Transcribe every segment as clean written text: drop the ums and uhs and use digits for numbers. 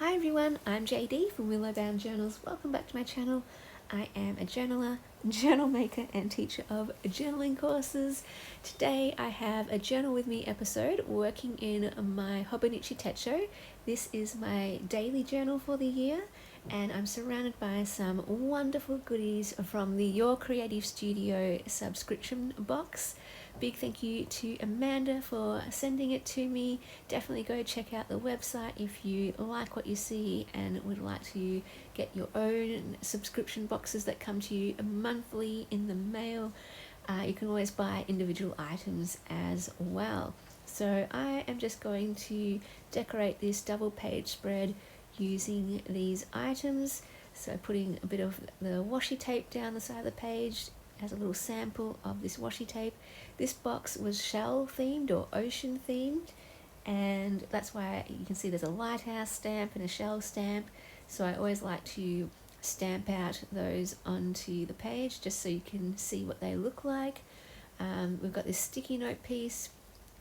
Hi everyone, I'm JD from Willow Journals. Welcome back to my channel. I am a journaler, journal maker and teacher of journaling courses. Today I have a Journal With Me episode working in my Hobonichi Techo. This is my daily journal for the year and I'm surrounded by some wonderful goodies from the Your Creative Studio subscription box. Big thank you to Amanda for sending it to me. Definitely go check out the website if you like what you see and would like to get your own subscription boxes that come to you monthly in the mail. You can always buy individual items as well. So I am just going to decorate this double page spread using these items. So putting a bit of the washi tape down the side of the page as a little sample of this washi tape. This box was shell themed or ocean themed, and that's why you can see there's a lighthouse stamp and a shell stamp. So I always like to stamp out those onto the page just so you can see what they look like. We've got this sticky note piece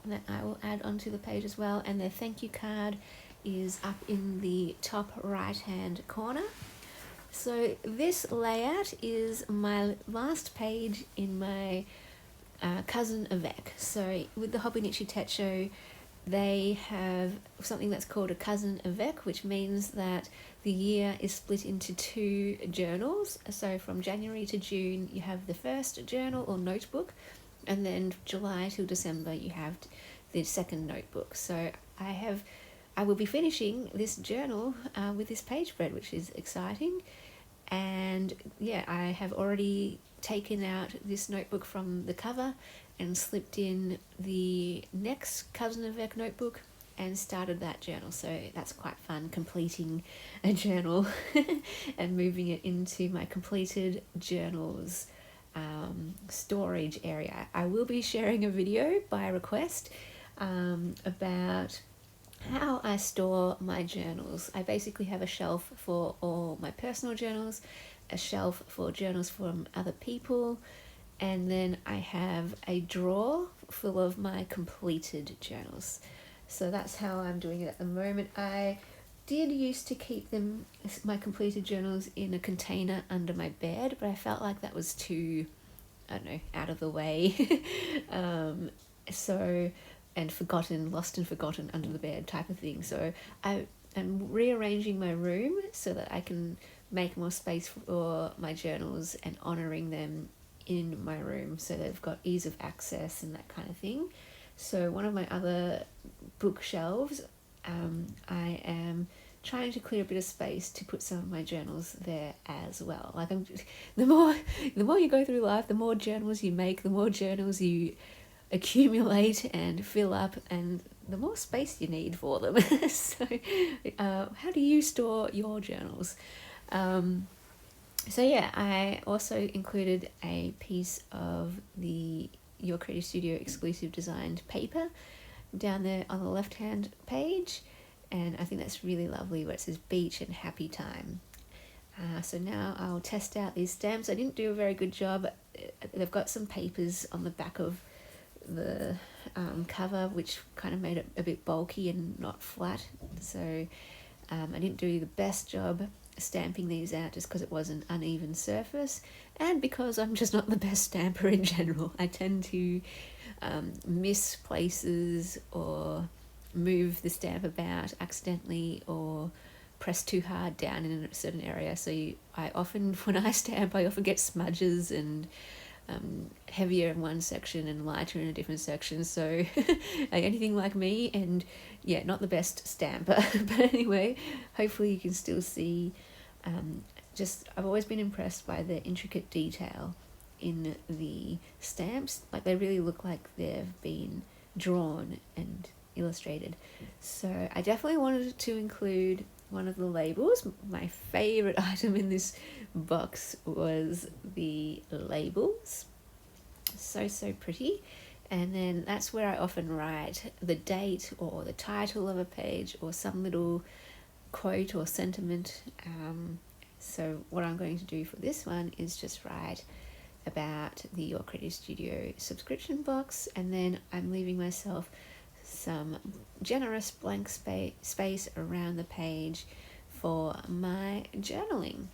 that I will add onto the page as well, and the thank you card is up in the top right hand corner. So this layout is my last page in my cousin avec. So with the Hobonichi Techo, they have something that's called a cousin avec, which means that the year is split into two journals. So from January to June you have the first journal or notebook, and then July till December you have the second notebook. So I will be finishing this journal with this page spread, which is exciting. And yeah, I have already taken out this notebook from the cover and slipped in the next Cousin avec notebook and started that journal. So that's quite fun, completing a journal and moving it into my completed journals storage area. I will be sharing a video by request about how I store my journals. I basically have a shelf for all my personal journals, a shelf for journals from other people, and then I have a drawer full of my completed journals. So that's how I'm doing it at the moment. I did used to keep my completed journals in a container under my bed, but I felt like that was too, I don't know, out of the way. Lost and forgotten under the bed type of thing. So I am rearranging my room so that I can make more space for my journals and honouring them in my room so they've got ease of access and that kind of thing. So one of my other bookshelves, I am trying to clear a bit of space to put some of my journals there as well. Like the more you go through life, the more journals you make, the more journals you accumulate and fill up, and the more space you need for them. So how do you store your journals? So yeah, I also included a piece of the Your Creative Studio exclusive designed paper down there on the left hand page, and I think that's really lovely where it says beach and happy time. So now I'll test out these stamps. I didn't do a very good job. They've got some papers on the back of the cover which kind of made it a bit bulky and not flat, so I didn't do the best job stamping these out just because it was an uneven surface, and because I'm just not the best stamper in general. I tend to miss places or move the stamp about accidentally or press too hard down in a certain area, so when I stamp I often get smudges and heavier in one section and lighter in a different section. So anything like me, and yeah, not the best stamper. But anyway, hopefully you can still see, I've always been impressed by the intricate detail in the stamps. Like they really look like they've been drawn and illustrated. So I definitely wanted to include one of the labels. My favorite item in this box was the labels. So pretty. And then that's where I often write the date or the title of a page or some little quote or sentiment. So what I'm going to do for this one is just write about the Your Creative Studio subscription box, and then I'm leaving myself some generous blank space around the page for my journaling.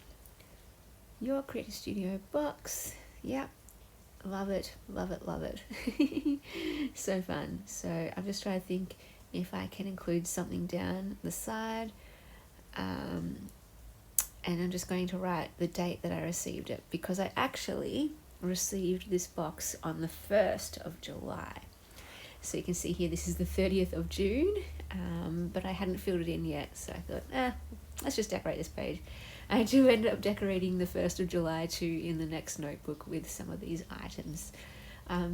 Your Creative Studio box. Yep. Love it, love it, love it. So fun. So I'm just trying to think if I can include something down the side. And I'm just going to write the date that I received it, because I actually received this box on the 1st of July. So you can see here, this is the 30th of June, but I hadn't filled it in yet. So I thought, let's just decorate this page. I do end up decorating the 1st of July too in the next notebook with some of these items,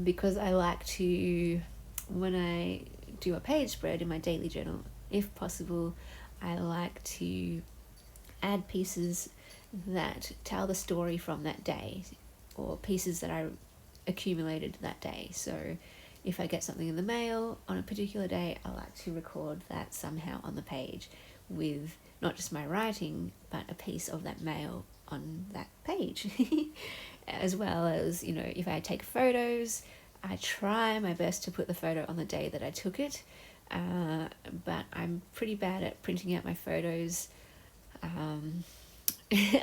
because I like to, when I do a page spread in my daily journal, if possible, I like to add pieces that tell the story from that day, or pieces that I accumulated that day. So if I get something in the mail on a particular day, I like to record that somehow on the page with not just my writing, but a piece of that mail on that page. As well as, if I take photos, I try my best to put the photo on the day that I took it, but I'm pretty bad at printing out my photos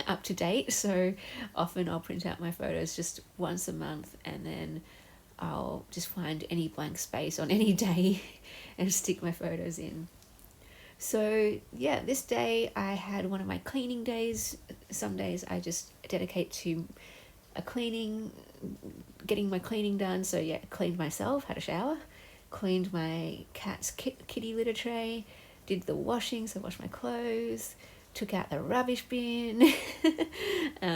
up to date. So often I'll print out my photos just once a month, and then I'll just find any blank space on any day and stick my photos in. So yeah, this day I had one of my cleaning days. Some days I just dedicate to getting my cleaning done. So yeah, cleaned myself, had a shower, cleaned my cat's kitty litter tray, did the washing, so washed my clothes, took out the rubbish bin,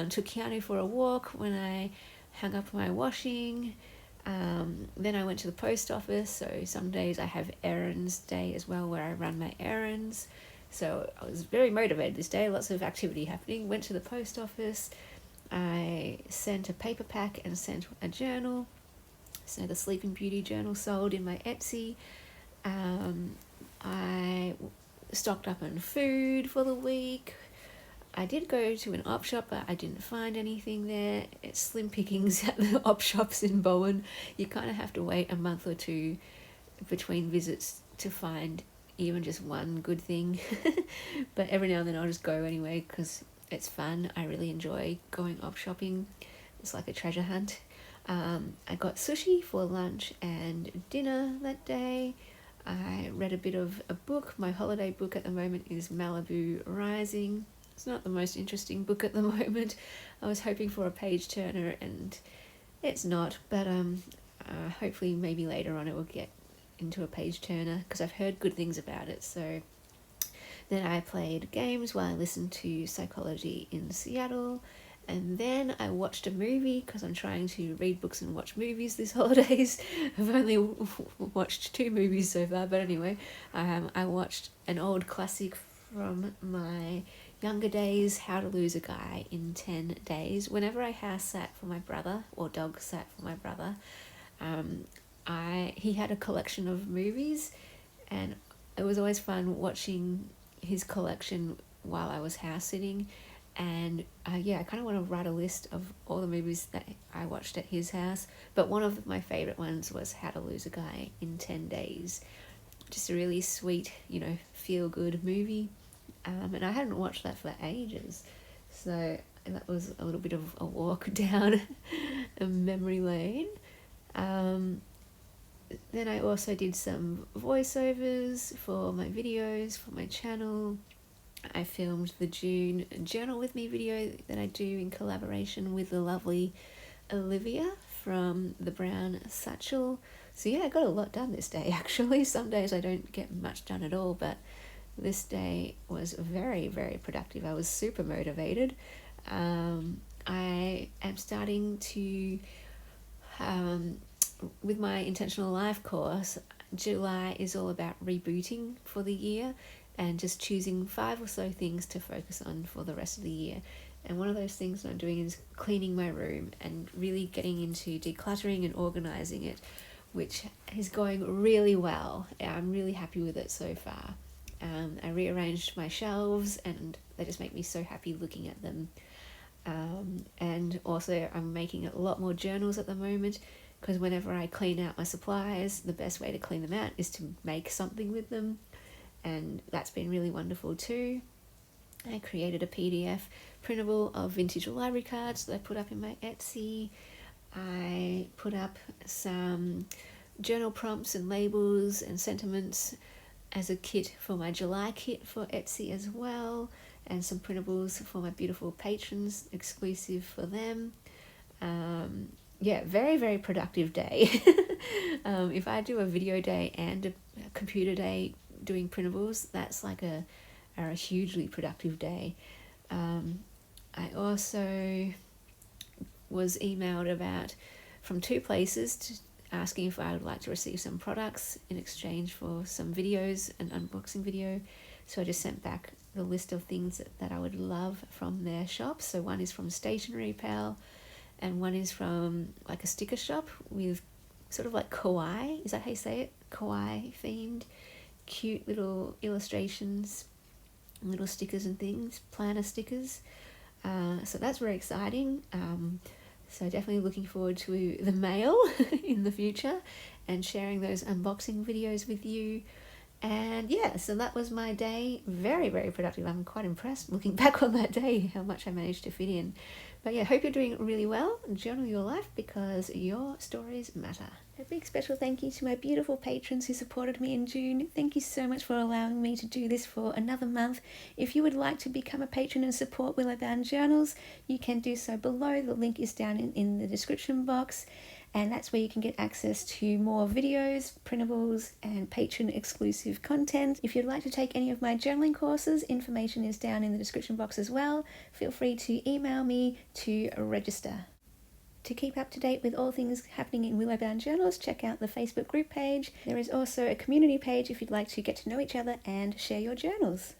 took Keanu for a walk when I hung up my washing. Then I went to the post office. So some days I have errands day as well, where I run my errands. So I was very motivated this day, lots of activity happening. Went to the post office. I sent a paper pack and sent a journal. So the Sleeping Beauty journal sold in my Etsy. I stocked up on food for the week. I did go to an op shop, but I didn't find anything there. It's slim pickings at the op shops in Bowen. You kind of have to wait a month or two between visits to find even just one good thing. But every now and then I'll just go anyway, because it's fun. I really enjoy going op shopping. It's like a treasure hunt. I got sushi for lunch and dinner that day. I read a bit of a book. My holiday book at the moment is Malibu Rising. It's not the most interesting book at the moment. I was hoping for a page turner, and it's not, but hopefully maybe later on it will get into a page turner, because I've heard good things about it. So then I played games while I listened to Psychology in Seattle, and then I watched a movie, because I'm trying to read books and watch movies this holidays. I've only watched 2 movies so far, but anyway, I watched an old classic from my younger days, How to Lose a Guy in 10 Days. Whenever I house sat for my brother, or dog sat for my brother, he had a collection of movies, and it was always fun watching his collection while I was house sitting. And I kind of want to write a list of all the movies that I watched at his house, but one of my favorite ones was How to Lose a Guy in 10 Days. Just a really sweet, feel good movie. And I hadn't watched that for ages, so that was a little bit of a walk down a memory lane. Then I also did some voiceovers for my videos for my channel. I filmed the June Journal With Me video that I do in collaboration with the lovely Olivia from the Brown Satchel. So yeah, I got a lot done this day actually. Some days I don't get much done at all, but this day was very, very productive. I was super motivated. I am starting to, with my Intentional Life course, July is all about rebooting for the year and just choosing 5 or so things to focus on for the rest of the year. And one of those things that I'm doing is cleaning my room and really getting into decluttering and organizing it, which is going really well. I'm really happy with it so far. I rearranged my shelves, and they just make me so happy looking at them. And also I'm making a lot more journals at the moment, because whenever I clean out my supplies, the best way to clean them out is to make something with them, and that's been really wonderful too. I created a PDF printable of vintage library cards that I put up in my Etsy. I put up some journal prompts and labels and sentiments as a kit for my July kit for Etsy as well, and some printables for my beautiful patrons, exclusive for them. Yeah, very, very productive day. If I do a video day and a computer day doing printables, that's like a hugely productive day. I also was emailed from 2 places asking if I would like to receive some products in exchange for some videos, an unboxing video. So I just sent back the list of things that I would love from their shop. So one is from Stationery Pal, and one is from like a sticker shop with sort of like kawaii, is that how you say it? Kawaii themed, cute little illustrations, little stickers and things, planner stickers. So that's very exciting. So definitely looking forward to the mail in the future and sharing those unboxing videos with you. And yeah, so that was my day. Very, very productive. I'm quite impressed looking back on that day, how much I managed to fit in. But yeah, hope you're doing really well. Journal your life because your stories matter. A big special thank you to my beautiful patrons who supported me in June. Thank you so much for allowing me to do this for another month. If you would like to become a patron and support Willow Bound Journals, you can do so below. The link is down in the description box. And that's where you can get access to more videos, printables, and patron exclusive content. If you'd like to take any of my journaling courses, information is down in the description box as well. Feel free to email me to register. To keep up to date with all things happening in Willow Bound Journals, check out the Facebook group page. There is also a community page if you'd like to get to know each other and share your journals.